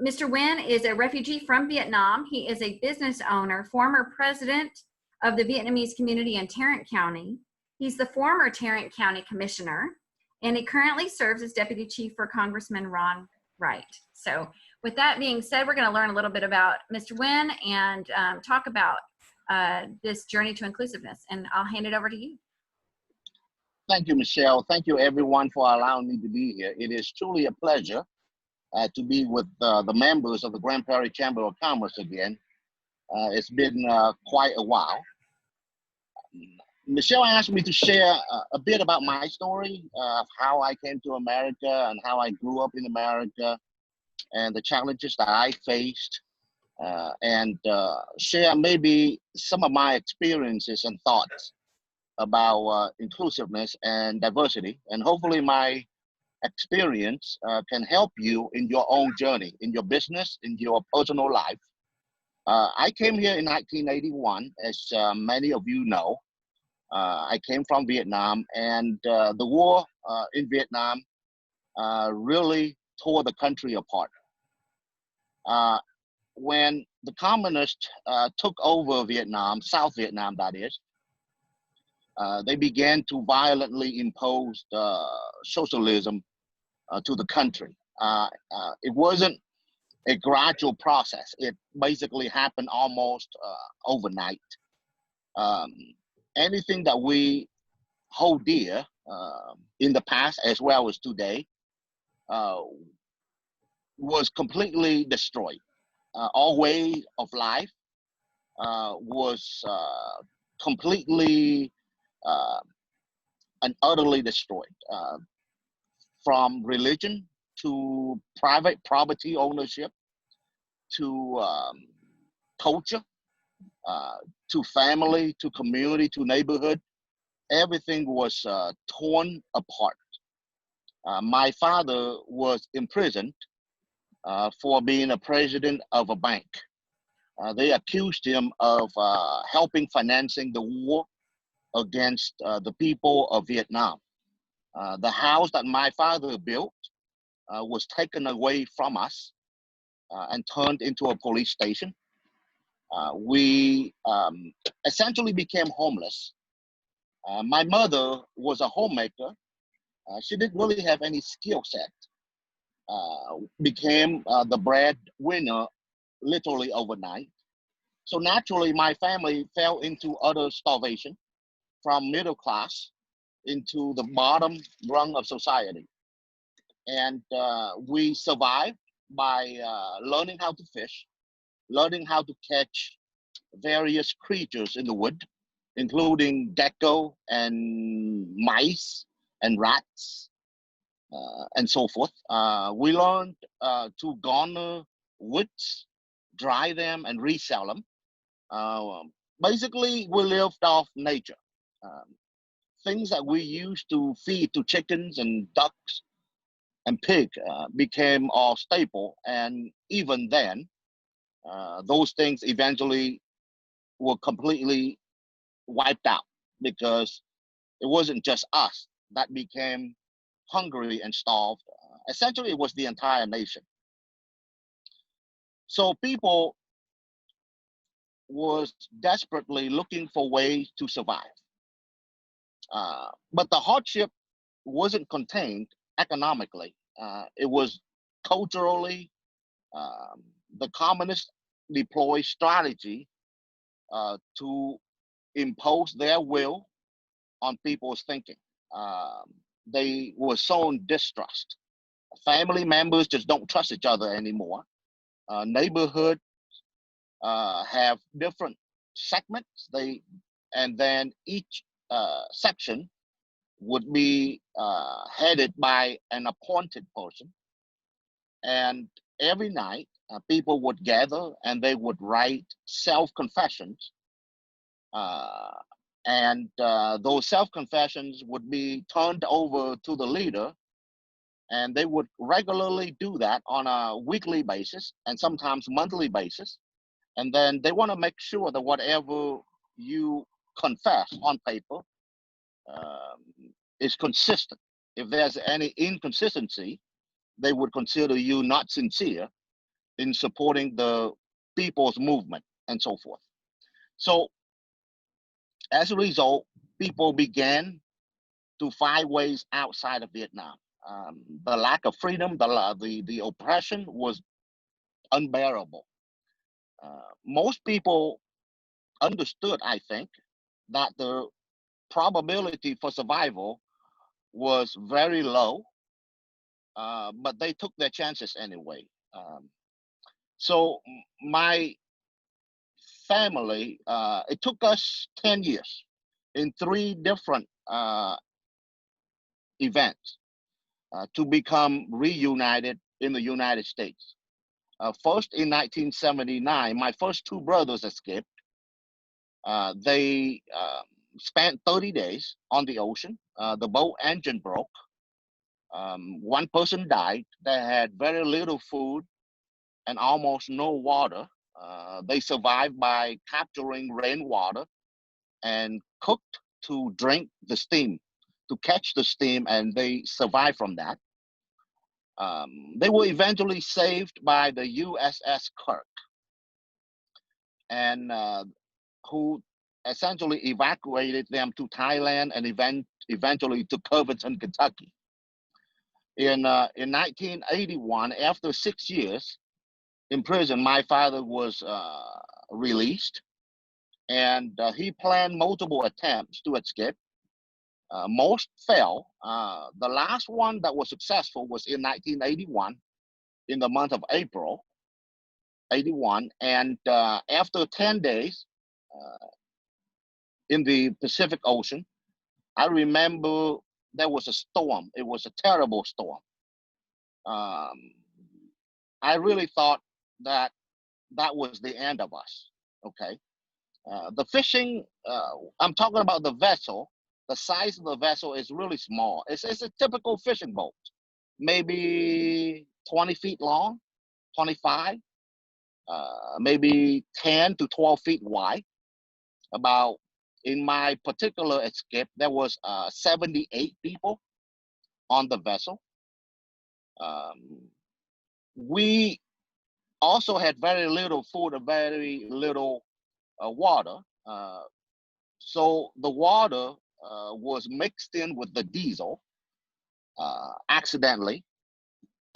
Mr. Nguyen is a refugee from Vietnam. He is a business owner, former president of the Vietnamese community in Tarrant County. He's the former Tarrant County Commissioner, and he currently serves as Deputy Chief for Congressman Ron Wright. So with that being said, we're going to learn a little bit about Mr. Nguyen and talk about this journey to inclusiveness. And I'll hand it over to you. Thank you, Michelle. Thank you, everyone, for allowing me to be here. It is truly a pleasure to be with the members of the Grand Prairie Chamber of Commerce again. It's been quite a while. Michelle asked me to share a bit about my story of how I came to America and how I grew up in America and the challenges that I faced, and share maybe some of my experiences and thoughts about inclusiveness and diversity. And hopefully my experience can help you in your own journey, in your business, in your personal life. I came here in 1981, as many of you know. I came from Vietnam, and the war in Vietnam really tore the country apart. When the communists took over Vietnam, South Vietnam that is, they began to violently impose socialism to the country. It wasn't a gradual process. It basically happened almost overnight. Anything that we hold dear in the past as well as today was completely destroyed. Our way of life was completely and utterly destroyed, from religion to private property ownership to culture, to family, to community, to neighborhood. Everything was torn apart. My father was imprisoned for being a president of a bank. They accused him of helping financing the war against the people of Vietnam. The house that my father built was taken away from us and turned into a police station. We essentially became homeless. My mother was a homemaker. She didn't really have any skill set. Became the breadwinner literally overnight. So naturally, my family fell into utter starvation, from middle class into the bottom rung of society. And we survived by learning how to fish, learning how to catch various creatures in the wood, including gecko and mice and rats and so forth. We learned to garner woods, dry them, and resell them. Basically, we lived off nature. Things that we used to feed to chickens and ducks and pig became our staple. And even then, those things eventually were completely wiped out, because it wasn't just us that became hungry and starved. Essentially, it was the entire nation. So people was desperately looking for ways to survive. But the hardship wasn't contained economically. It was culturally. The communists deployed strategy to impose their will on people's thinking. They were sown distrust. Family members just don't trust each other anymore. Neighborhoods have different segments. And then each section would be headed by an appointed person. And every night, people would gather and they would write self-confessions. And those self-confessions would be turned over to the leader, and they would regularly do that on a weekly basis and sometimes monthly basis. And then they want to make sure that whatever you confess on paper is consistent. If there's any inconsistency, they would consider you not sincere, in supporting the people's movement and so forth. So as a result, people began to find ways outside of Vietnam. The lack of freedom, the oppression was unbearable. Most people understood, I think, that the probability for survival was very low, but they took their chances anyway. So my family, it took us 10 years in 3 different events to become reunited in the United States. First, in 1979, my first 2 brothers escaped. They spent 30 days on the ocean. The boat engine broke. One person died. They had very little food and almost no water. They survived by capturing rainwater and cooked to drink the steam, to catch the steam, and they survived from that. They were eventually saved by the USS Kirk, and who essentially evacuated them to Thailand and eventually to Covington, Kentucky. In 1981, after 6 years in prison, my father was released, and he planned multiple attempts to escape. Most fell. The last one that was successful was in 1981, in the month of April, 81. And after 10 days in the Pacific Ocean, I remember there was a storm. It was a terrible storm. I really thought that that was the end of us. Okay. The fishing, I'm talking about the vessel. The size of the vessel is really small. It's a typical fishing boat, maybe 20 feet long, 25, maybe 10 to 12 feet wide. About, in my particular escape, there was 78 people on the vessel. We also had very little food and very little water. So the water was mixed in with the diesel accidentally,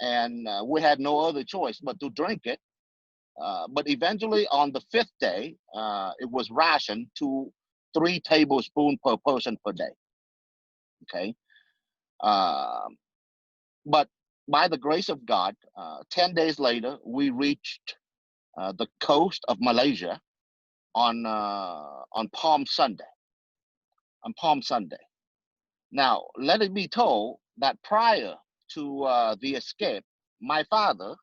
and we had no other choice but to drink it. But eventually, on the 5th day, it was rationed to 3 tablespoons per person per day. Okay, but by the grace of God, 10 days later, we reached the coast of Malaysia on Palm Sunday. On Palm Sunday. Now, let it be told that prior to the escape, my father,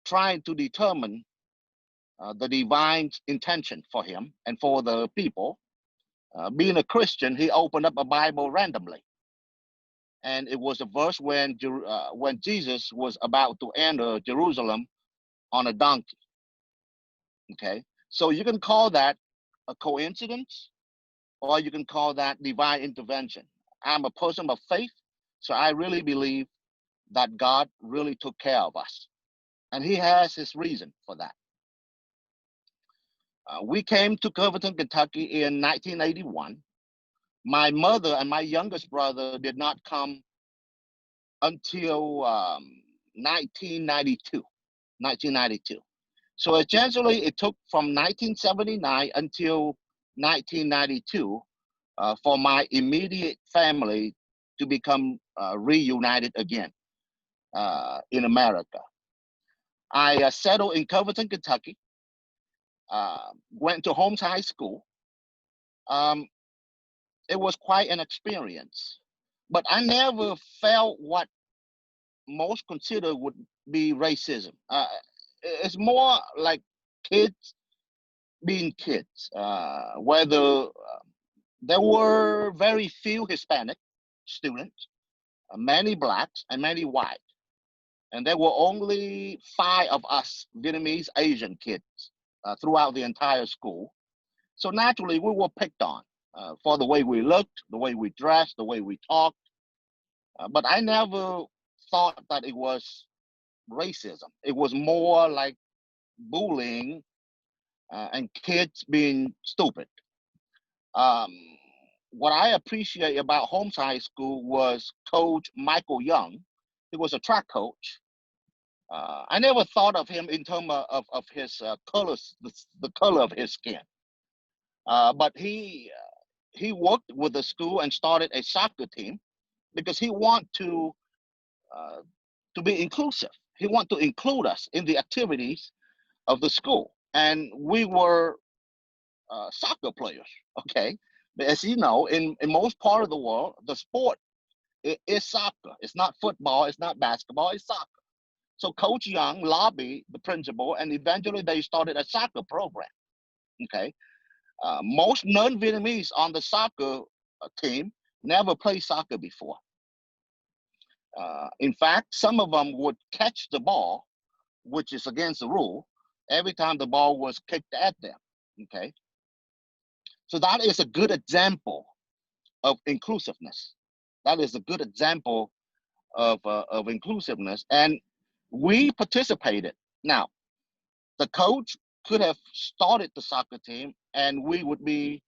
trying to determine the divine intention for him and for the people, being a Christian, he opened up a Bible randomly. And it was a verse when Jesus was about to enter Jerusalem on a donkey. Okay, so you can call that a coincidence, or you can call that divine intervention. I'm a person of faith, so I really believe that God really took care of us, and He has His reason for that. We came to Covington, Kentucky in 1981. My mother and my youngest brother did not come until 1992. 1992. So essentially, it took from 1979 until 1992 for my immediate family to become reunited again in America. I settled in Covington, Kentucky, went to Holmes High School. It was quite an experience, but I never felt what most consider would be racism. It's more like kids being kids, whether there were very few Hispanic students, many blacks, and many white. And there were only 5 of us Vietnamese Asian kids throughout the entire school. So naturally, we were picked on for the way we looked, the way we dressed, the way we talked. But I never thought that it was racism. It was more like bullying and kids being stupid. Um, what I appreciate about Holmes High School was Coach Michael Young. He was a track coach. I never thought of him in terms of his colors, the color of his skin. But he worked with the school and started a soccer team because he want to be inclusive. He want to include us in the activities of the school, and we were soccer players. Okay, but as you know, in most part of the world, the sport is soccer. It's not football. It's not basketball. It's soccer. So Coach Young lobbied the principal, and eventually they started a soccer program. Okay, most non-Vietnamese on the soccer team never played soccer before. In fact, some of them would catch the ball, which is against the rule, every time the ball was kicked at them. Okay, so that is a good example of inclusiveness. That is a good example of inclusiveness, and we participated. Now, the coach could have started the soccer team, and we would be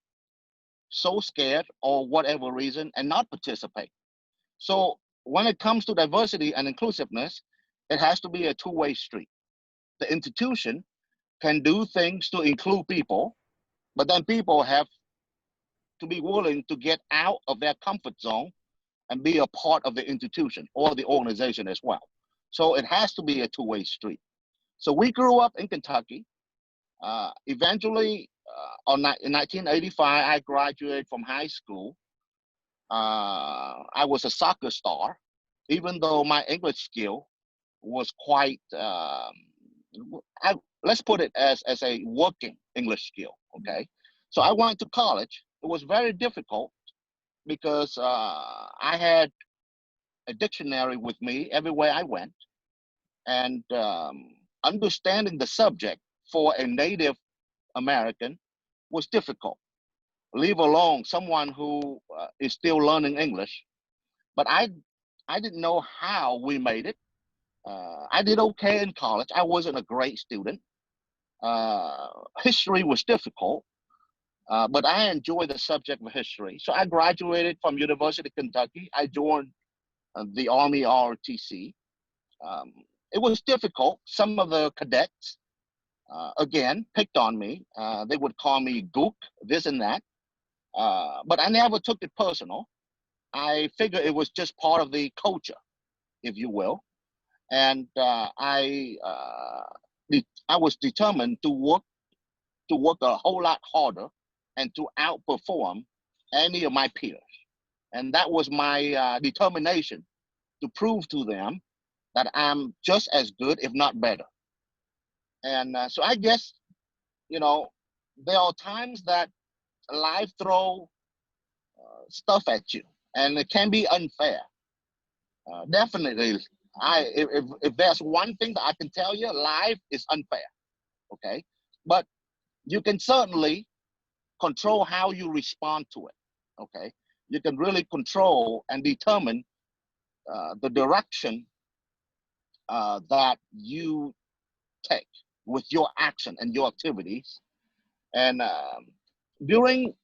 so scared or whatever reason and not participate. So when it comes to diversity and inclusiveness, it has to be a two-way street. The institution can do things to include people, but then people have to be willing to get out of their comfort zone and be a part of the institution or the organization as well. So it has to be a two-way street. So we grew up in Kentucky. Eventually, in 1985, I graduated from high school. I was a soccer star, even though my English skill was quite, let's put it as a working English skill, okay? So I went to college. It was very difficult because I had a dictionary with me everywhere I went, and understanding the subject for a Native American was difficult, leave alone someone who is still learning English. But I didn't know how we made it. I did okay in college. I wasn't a great student. History was difficult, but I enjoyed the subject of history. So I graduated from University of Kentucky. I joined the Army ROTC. Um, it was difficult. Some of the cadets, again, picked on me. They would call me gook, this and that. But I never took it personal. I figured it was just part of the culture, if you will. And I was determined to work a whole lot harder and to outperform any of my peers. And that was my determination to prove to them that I'm just as good, if not better. And so I guess, you know, there are times that life throw stuff at you, and it can be unfair. Definitely, if there's one thing that I can tell you, life is unfair. Okay, but you can certainly control how you respond to it. Okay, you can really control and determine the direction that you take with your action and your activities. And during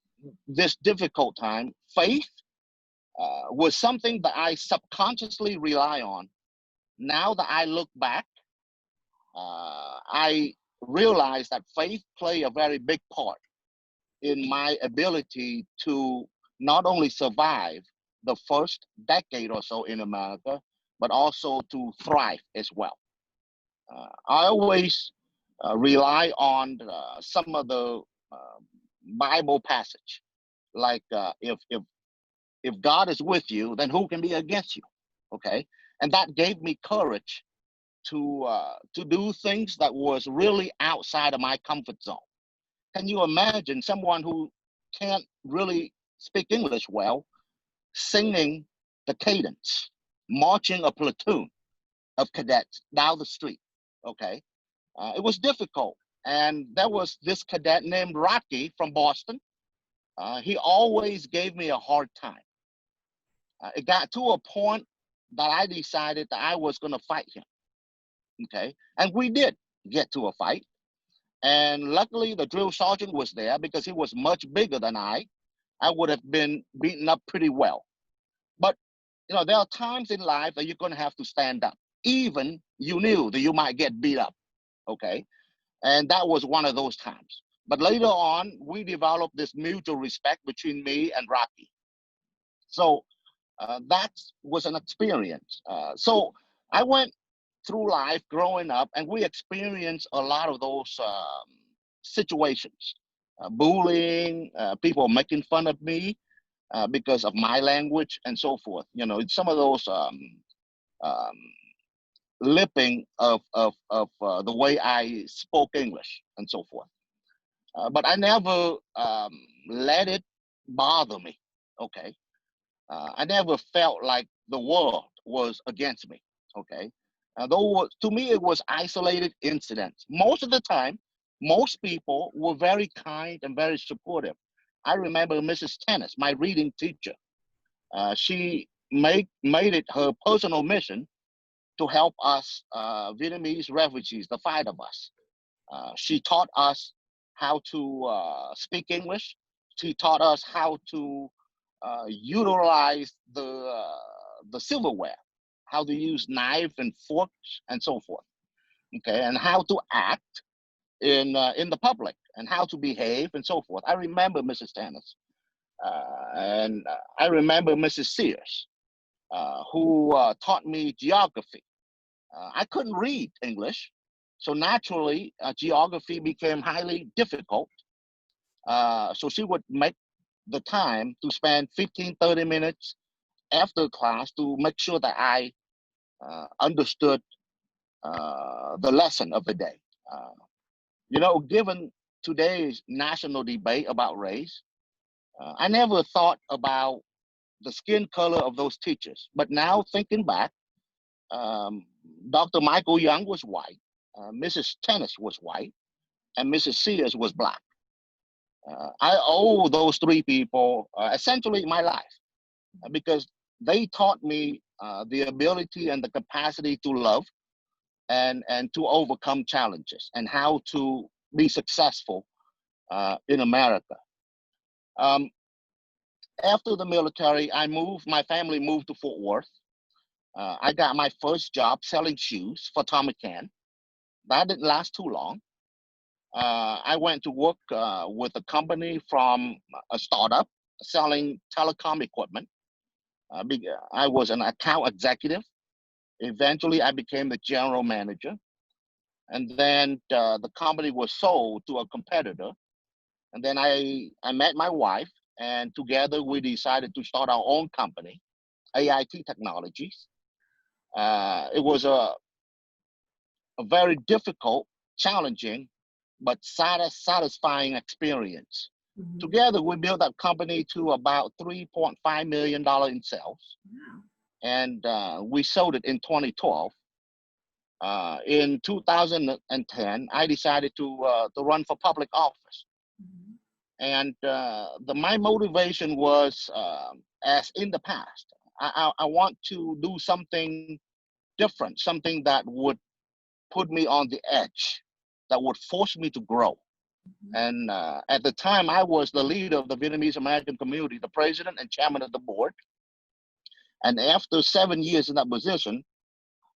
this difficult time, faith was something that I subconsciously rely on. Now that I look back, I realize that faith played a very big part in my ability to not only survive the first decade or so in America, but also to thrive as well. I always rely on some of the Bible passage, like if God is with you, then who can be against you? Okay, and that gave me courage to do things that was really outside of my comfort zone. Can you imagine someone who can't really speak English well singing the cadence, marching a platoon of cadets down the street? Okay, it was difficult. And there was this cadet named Rocky from Boston. He always gave me a hard time. It got to a point that I decided that I was going to fight him. Okay, and we did get to a fight. And luckily, the drill sergeant was there because he was much bigger than I. I would have been beaten up pretty well. But there are times in life that you're going to have to stand up, even you knew that you might get beat up. Okay, and that was one of those times. But later on, we developed this mutual respect between me and Rocky. So that was an experience. So I went through life growing up, and we experienced a lot of those situations, bullying, people making fun of me because of my language and so forth. Some of those um, lipping of the way I spoke English and so forth. But I never let it bother me. Okay. I never felt like the world was against me. Okay. Though to me, it was isolated incidents. Most of the time, most people were very kind and very supportive. I remember Mrs. Tennis, my reading teacher. She made it her personal mission to help us Vietnamese refugees, the 5 of us. She taught us how to speak English. She taught us how to utilize the silverware, how to use knife and forks and so forth. Okay, and how to act in the public and how to behave and so forth. I remember Mrs. Tannis, and I remember Mrs. Sears, who taught me geography. I couldn't read English, so naturally, geography became highly difficult. So she would make the time to spend 15, 30 minutes after class to make sure that I understood the lesson of the day. Given today's national debate about race, I never thought about the skin color of those teachers. But now thinking back, um, Dr. Michael Young was white, Mrs. Tennis was white, and Mrs. Sears was black. I owe those 3 people essentially my life because they taught me the ability and the capacity to love and to overcome challenges and how to be successful in America. Um, After the military, my family moved to Fort Worth. I got my first job selling shoes for Tommy Can. That didn't last too long. I went to work with a company from a startup selling telecom equipment. I was an account executive. Eventually, I became the general manager. And then the company was sold to a competitor. And then I met my wife, and together we decided to start our own company, AIT Technologies. It was a very difficult, challenging, but satisfying experience. Mhm. Together, we built that company to about $3.5 million in sales, Wow. and we sold it in 2012. In 2010, I decided to run for public office, Mhm. and my motivation was as in the past. I want to do something different, something that would put me on the edge, that would force me to grow. Mhm. And at the time, I was the leader of the Vietnamese American community, the president and chairman of the board. And after 7 years in that position,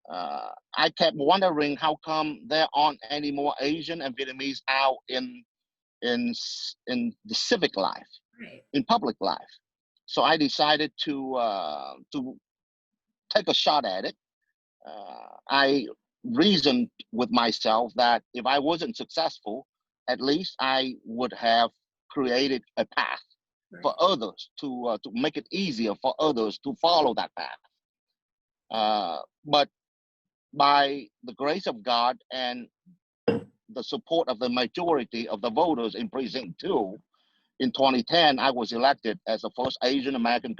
I kept wondering how come there aren't any more Asian and Vietnamese out in in the civic life, Right. in public life. So I decided to take a shot at it. I reasoned with myself that if I wasn't successful, at least I would have created a path for Right. others to make it easier for others to follow that path. But by the grace of God and the support of the majority of the voters in Precinct 2, in 2010, I was elected as the first Asian American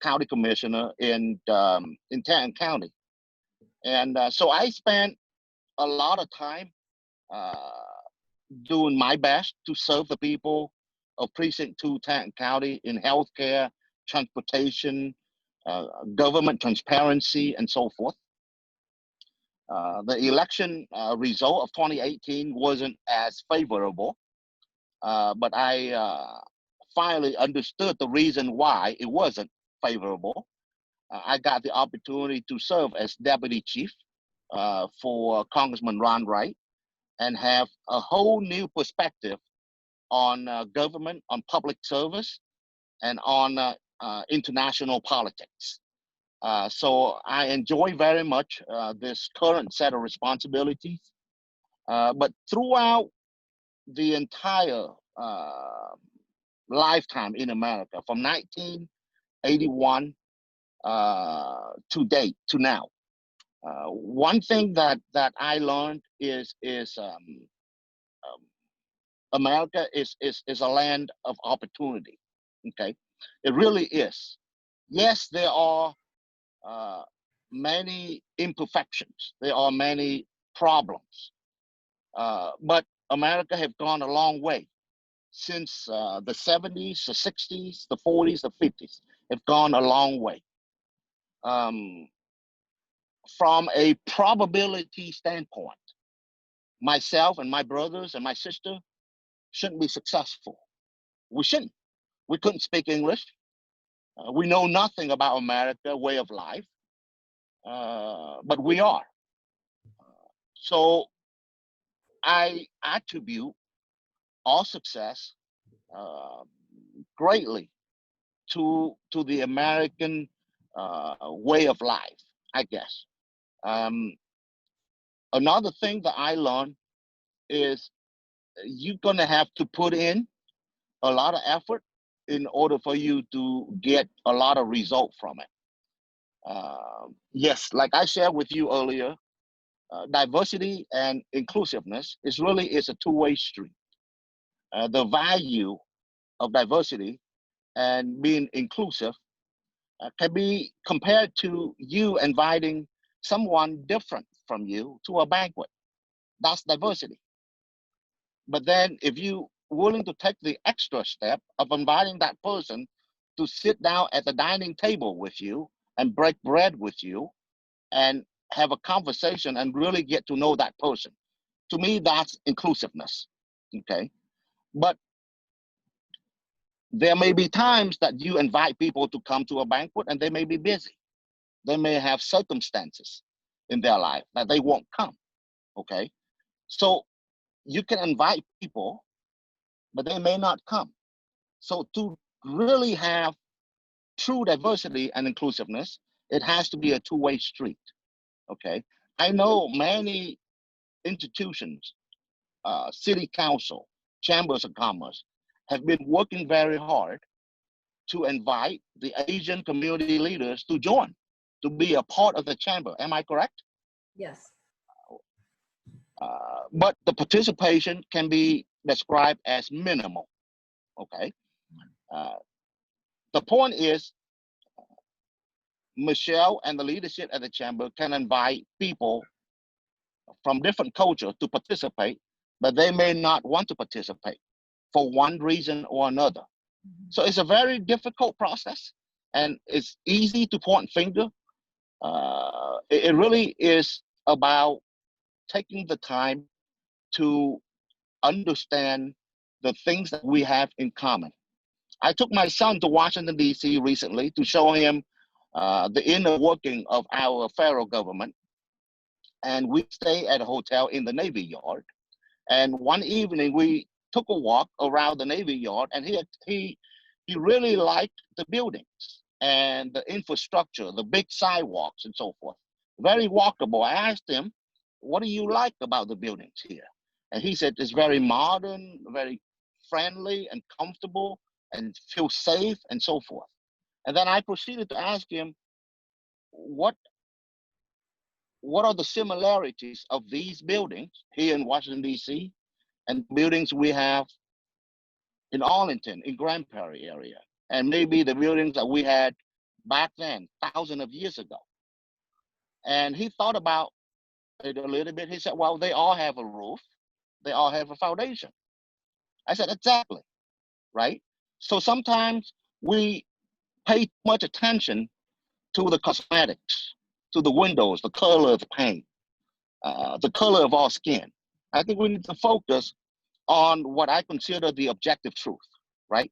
county commissioner in Tarrant County. And so I spent a lot of time uh, doing my best to serve the people of Precinct 2, Tarrant County in healthcare, transportation, government transparency, and so forth. The election result of 2018 wasn't as favorable, but I finally understood the reason why it wasn't favorable. I got the opportunity to serve as deputy chief for Congressman Ron Wright and have a whole new perspective on government, on public service, and on international politics. So I enjoy very much this current set of responsibilities. But throughout the entire lifetime in America, from 1981 to date, to now, one thing that I learned is America is a land of opportunity. Okay, it really is. Yes, there are many imperfections. There are many problems, but America have gone a long way since the 70s, the 60s, the 40s, the 50s. Have gone a long way. From a probability standpoint, myself and my brothers and my sister shouldn't be successful. We shouldn't. We couldn't speak English. We know nothing about America way of life, but we are. So I attribute our success greatly to the American way of life, I guess. Another thing that I learned is you're gonna have to put in a lot of effort in order for you to get a lot of result from it. Yes, like I shared with you earlier, diversity and inclusiveness is a two-way street. The value of diversity and being inclusive can be compared to you inviting someone different from you to a banquet. That's diversity. But then if you willing to take the extra step of inviting that person to sit down at the dining table with you and break bread with you and have a conversation and really get to know that person. To me, that's inclusiveness. Okay. But there may be times that you invite people to come to a banquet and they may be busy. They may have circumstances in their life that they won't come. Okay. So you can invite people, but they may not come. So to really have true diversity and inclusiveness, it has to be a two-way street. Okay. I know many institutions, city council, chambers of commerce, have been working very hard to invite the Asian community leaders to join, to be a part of the chamber. Am I correct? Yes. But the participation can be described as minimal. Okay. The point is, Michelle and the leadership at the chamber can invite people from different cultures to participate, but they may not want to participate for one reason or another. So it's a very difficult process, and it's easy to point finger. It really is about taking the time to understand the things that we have in common. I took my son to Washington, D.C. recently to show him the inner working of our federal government. And we stay at a hotel in the Navy Yard. And one evening we took a walk around the Navy Yard, and he really liked the buildings and the infrastructure, the big sidewalks and so forth. Very walkable. I asked him, what do you like about the buildings here? And he said it's very modern, very friendly and comfortable and feel safe and so forth. And then I proceeded to ask him, what are the similarities of these buildings here in Washington, D.C. and buildings we have in Arlington, in Grand Prairie area, and maybe the buildings that we had back then, thousands of years ago? And he thought about it a little bit. He said, well, they all have a roof. They all have a foundation. I said, exactly, right? So sometimes we pay too much attention to the cosmetics, to the windows, the color of the paint. the color of our skin. I think we need to focus on what I consider the objective truth, right?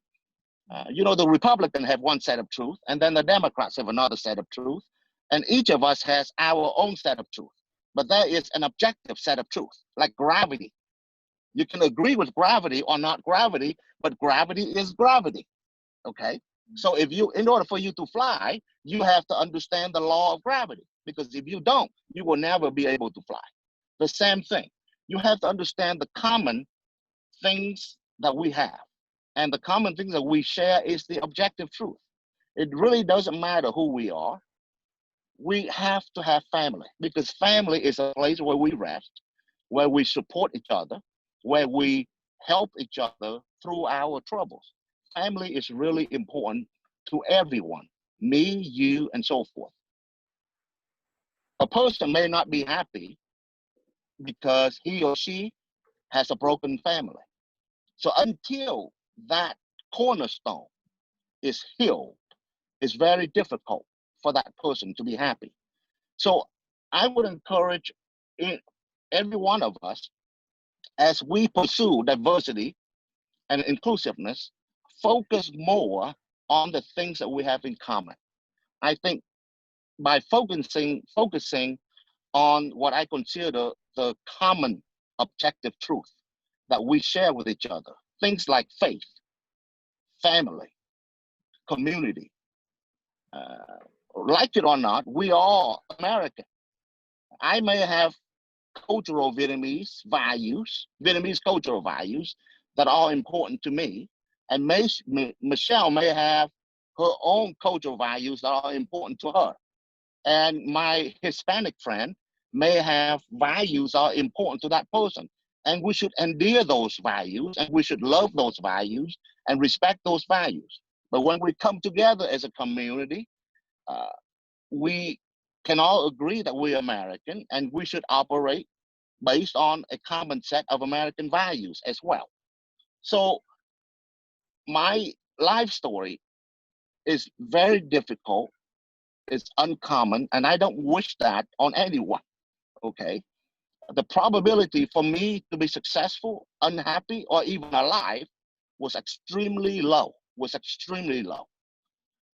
The Republicans have one set of truth, and then the Democrats have another set of truth, and each of us has our own set of truth. But there is an objective set of truth, like gravity. You can agree with gravity or not gravity, but gravity is gravity, okay? So in order for you to fly, you have to understand the law of gravity, because if you don't, you will never be able to fly. The same thing. You have to understand the common things that we have. And the common things that we share is the objective truth. It really doesn't matter who we are. We have to have family, because family is a place where we rest, where we support each other, where we help each other through our troubles. Family is really important to everyone, me, you, and so forth. A person may not be happy because he or she has a broken family. So until that cornerstone is healed, it's very difficult for that person to be happy. So I would encourage every one of us, as we pursue diversity and inclusiveness, focus more on the things that we have in common. I think by focusing on what I consider the common objective truth that we share with each other, things like faith, family, community, like it or not, we are all American. I may have cultural Vietnamese cultural values that are important to me, and Michelle may have her own cultural values that are important to her. And my Hispanic friend may have values that are important to that person. And we should endear those values, and we should love those values and respect those values. But when we come together as a community, we can all agree that we're American, and we should operate based on a common set of American values as well. So my life story is very difficult, it's uncommon, and I don't wish that on anyone, okay? The probability for me to be successful, unhappy, or even alive was extremely low,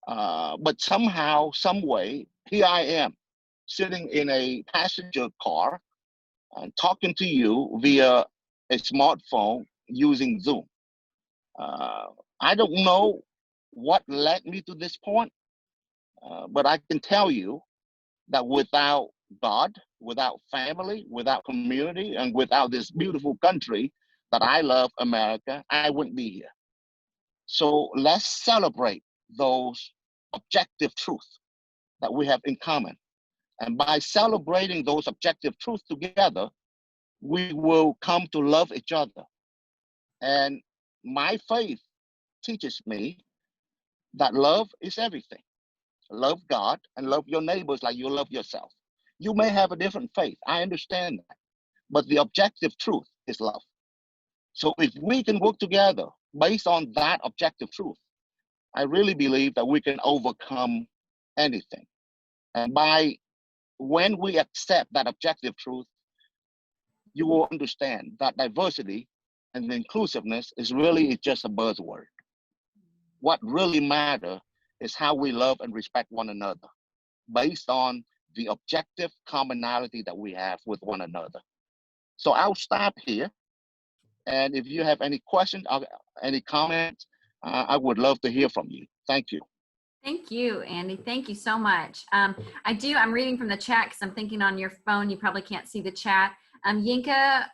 But somehow, some way, here I am, sitting in a passenger car and talking to you via a smartphone using Zoom. I don't know what led me to this point, but I can tell you that without God, without family, without community, and without this beautiful country that I love, America, I wouldn't be here. So let's celebrate those objective truths that we have in common. And by celebrating those objective truths together, we will come to love each other. And my faith teaches me that love is everything. Love God and love your neighbors like you love yourself. You may have a different faith, I understand that, but the objective truth is love. So if we can work together based on that objective truth, I really believe that we can overcome anything. And when we accept that objective truth, you will understand that diversity and inclusiveness is really just a buzzword. What really matters is how we love and respect one another based on the objective commonality that we have with one another. So I'll stop here. And if you have any questions or any comments, I would love to hear from you. Thank you. Thank you, Andy. Thank you so much. I'm reading from the chat because I'm thinking on your phone, you probably can't see the chat. Yinka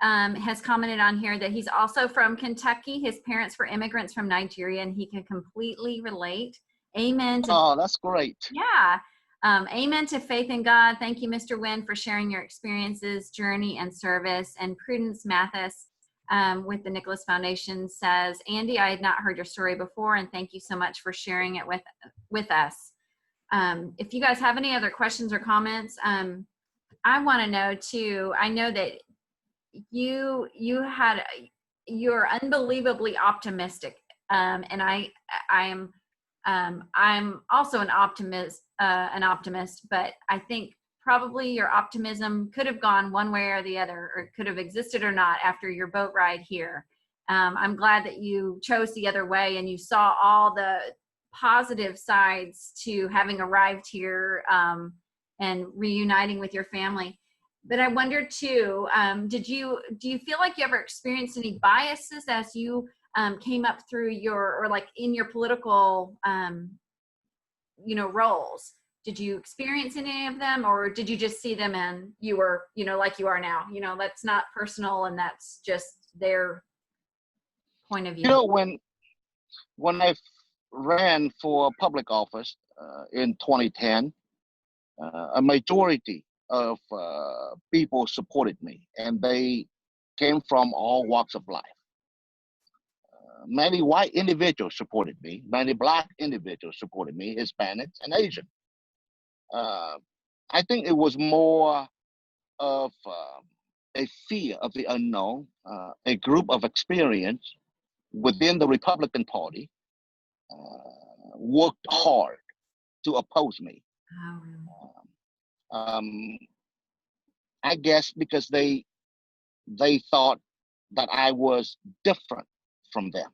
has commented on here that he's also from Kentucky. His parents were immigrants from Nigeria, and he can completely relate. Amen. Oh, that's great. Yeah. Amen to faith in God. Thank you, Mr. Nguyen, for sharing your experiences, journey, and service. And Prudence Mathis with the Nicholas Foundation says, Andy, I had not heard your story before, and thank you so much for sharing it with us. If you guys have any other questions or comments, I want to know too. I know that you're unbelievably optimistic, and I'm also an optimist, but I think probably your optimism could have gone one way or the other, or could have existed or not after your boat ride here. I'm glad that you chose the other way and you saw all the positive sides to having arrived here and reuniting with your family. But I wonder too, do you feel like you ever experienced any biases as you came up through or like in your political, roles? Did you experience any of them, or did you just see them and you were, like you are now? That's not personal, and that's just their point of view. When I ran for public office in 2010, a majority of people supported me, and they came from all walks of life. Many white individuals supported me, many Black individuals supported me, Hispanics and Asian. I think it was more of a fear of the unknown, a group of experience within the Republican Party worked hard to oppose me. I guess because they thought that I was different from them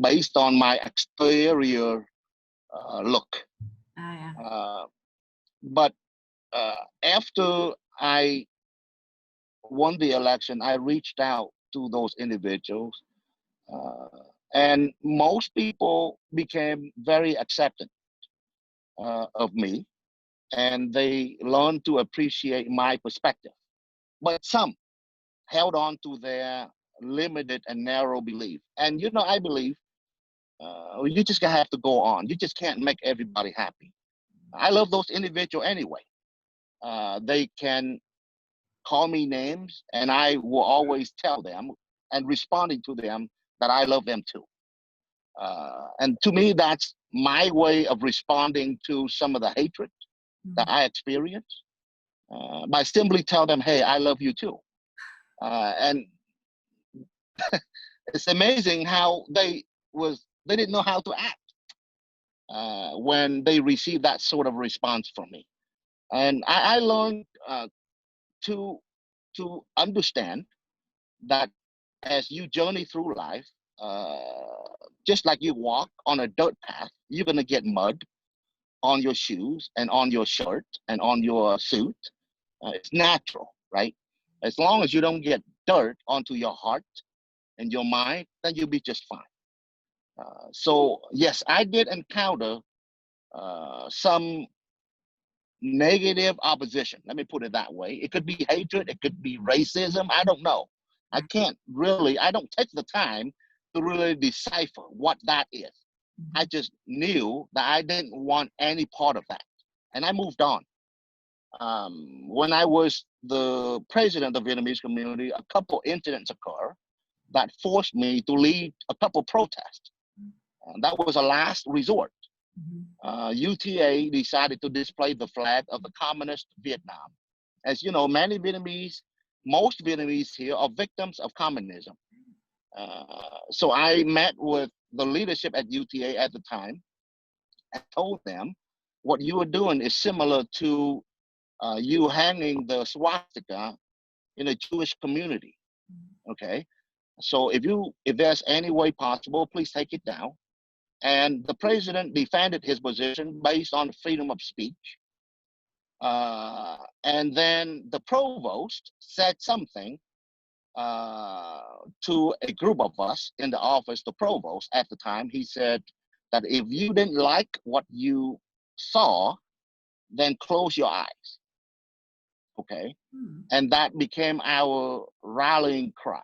based on my exterior look. But after I won the election, I reached out to those individuals, and most people became very accepting of me, and they learned to appreciate my perspective. But some held on to their limited and narrow belief. And I believe you just have to go on. You just can't make everybody happy. I love those individuals anyway. They can call me names, and I will always tell them and responding to them that I love them too. And to me, that's my way of responding to some of the hatred that I experience by simply tell them, hey, I love you too. And it's amazing how they didn't know how to act when they received that sort of response from me. And I learned to understand that as you journey through life, just like you walk on a dirt path, you're gonna get mud on your shoes and on your shirt and on your suit. It's natural, right? As long as you don't get dirt onto your heart and your mind, then you'll be just fine. So yes, I did encounter some negative opposition. Let me put it that way. It could be hatred, it could be racism. I don't know. I don't take the time to really decipher what that is. I just knew that I didn't want any part of that. And I moved on. When I was the president of the Vietnamese community, a couple incidents occurred that forced me to lead a couple protests. And that was a last resort. UTA decided to display the flag of the communist Vietnam. As you know, most Vietnamese here are victims of communism. So I met with the leadership at UTA at the time and told them what you are doing is similar to you hanging the swastika in a Jewish community. Okay, so if there's any way possible, please take it down. And the president defended his position based on freedom of speech. And then the provost said something to a group of us in the office, the provost at the time. He said that if you didn't like what you saw, then close your eyes. Okay. And that became our rallying cry.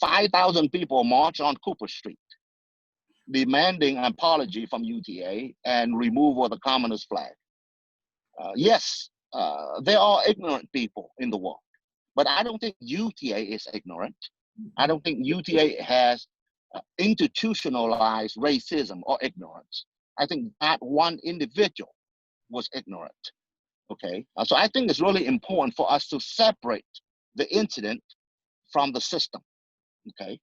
5,000 people marched on Cooper Street, demanding an apology from UTA and removal of the communist flag. Yes, there are ignorant people in the world, but I don't think UTA is ignorant. I don't think UTA has institutionalized racism or ignorance. I think that one individual was ignorant. Okay, so I think it's really important for us to separate the incident from the system. Okay,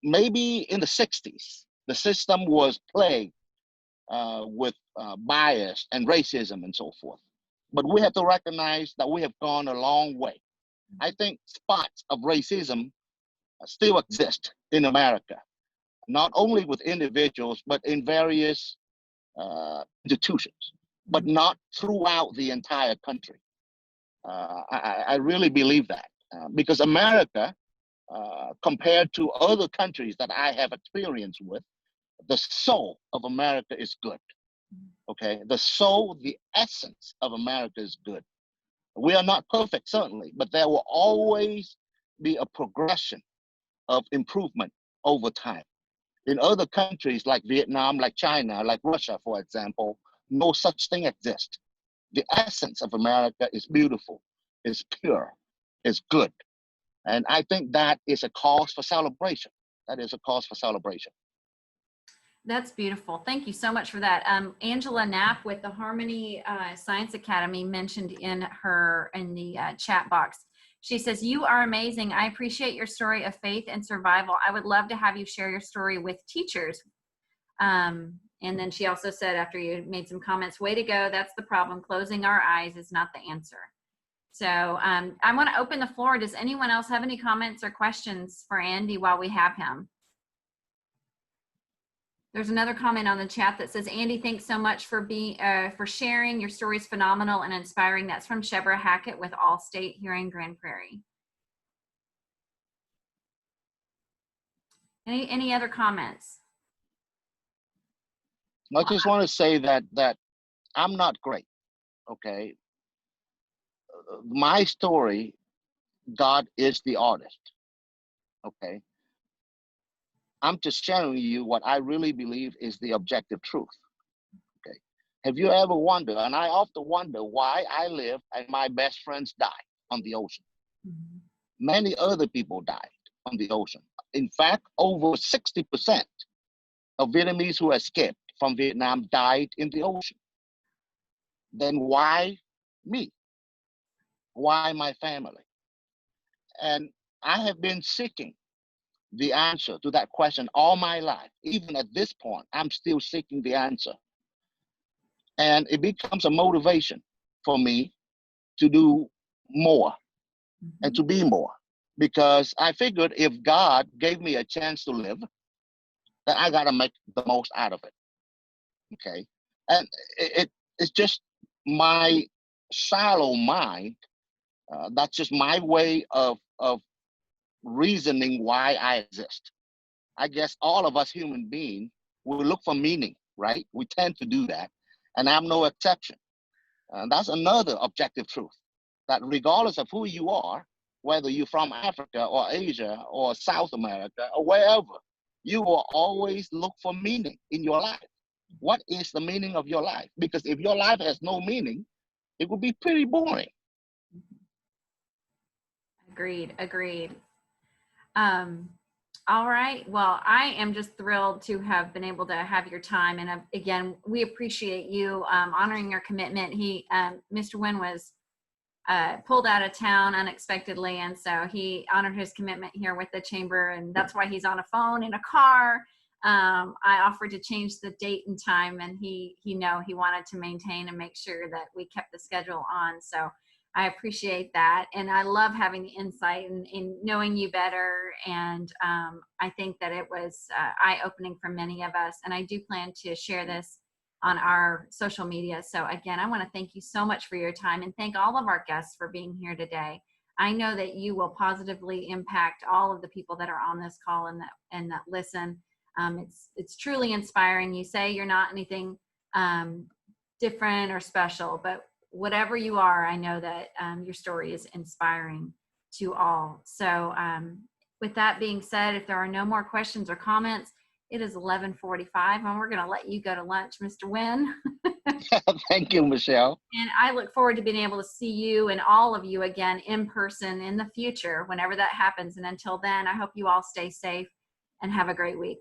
maybe in the 60s, the system was plagued with bias and racism and so forth. But we have to recognize that we have gone a long way. I think spots of racism still exist in America, not only with individuals, but in various institutions, but not throughout the entire country. I really believe that because America, compared to other countries that I have experience with, the soul of America is good. Okay, the soul, the essence of America is good. We are not perfect, certainly, but there will always be a progression of improvement over time. In other countries like Vietnam, like China, like Russia, for example, no such thing exists. The essence of America is beautiful, is pure, is good. And I think that is a cause for celebration. That is a cause for celebration. That's beautiful. Thank you so much for that. Angela Knapp with the Harmony Science Academy mentioned in the chat box. She says, "You are amazing. I appreciate your story of faith and survival. I would love to have you share your story with teachers." And then she also said, after you made some comments, "Way to go. That's the problem. Closing our eyes is not the answer." So I want to open the floor. Does anyone else have any comments or questions for Andy while we have him? There's another comment on the chat that says, "Andy, thanks so much for sharing. Your story is phenomenal and inspiring." That's from Shebra Hackett with Allstate here in Grand Prairie. Any other comments? I just want to say that I'm not great. Okay, my story, God is the artist. Okay, I'm just sharing you what I really believe is the objective truth. Okay, have you ever wondered, and I often wonder, why I live and my best friends died on the ocean? Mm-hmm. Many other people died on the ocean. In fact, over 60% of Vietnamese who escaped from Vietnam died in the ocean. Then why me? Why my family? And I have been seeking the answer to that question all my life. Even at this point, I'm still seeking the answer. And it becomes a motivation for me to do more and to be more. Because I figured if God gave me a chance to live, then I gotta make the most out of it. Okay. And it's just my shallow mind. That's just my way of reasoning why I exist. I guess all of us human beings will look for meaning, right? We tend to do that, and I'm no exception. That's another objective truth, that regardless of who you are, whether you're from Africa or Asia or South America or wherever, you will always look for meaning in your life. What is the meaning of your life? Because if your life has no meaning, it will be pretty boring. Agreed. All right. Well, I am just thrilled to have been able to have your time. And again, we appreciate you honoring your commitment. Mr. Nguyen was pulled out of town unexpectedly. And so he honored his commitment here with the chamber. And that's why he's on a phone in a car. I offered to change the date and time, and he wanted to maintain and make sure that we kept the schedule on. So I appreciate that. And I love having the insight and knowing you better. And I think that it was eye-opening for many of us. And I do plan to share this on our social media. So again, I want to thank you so much for your time, and thank all of our guests for being here today. I know that you will positively impact all of the people that are on this call and that listen. It's truly inspiring. You say you're not anything different or special, but whatever you are, I know that your story is inspiring to all. So with that being said, if there are no more questions or comments, it is 11:45, and we're going to let you go to lunch, Mr. Nguyen. Thank you, Michelle. And I look forward to being able to see you and all of you again in person in the future, whenever that happens. And until then, I hope you all stay safe and have a great week.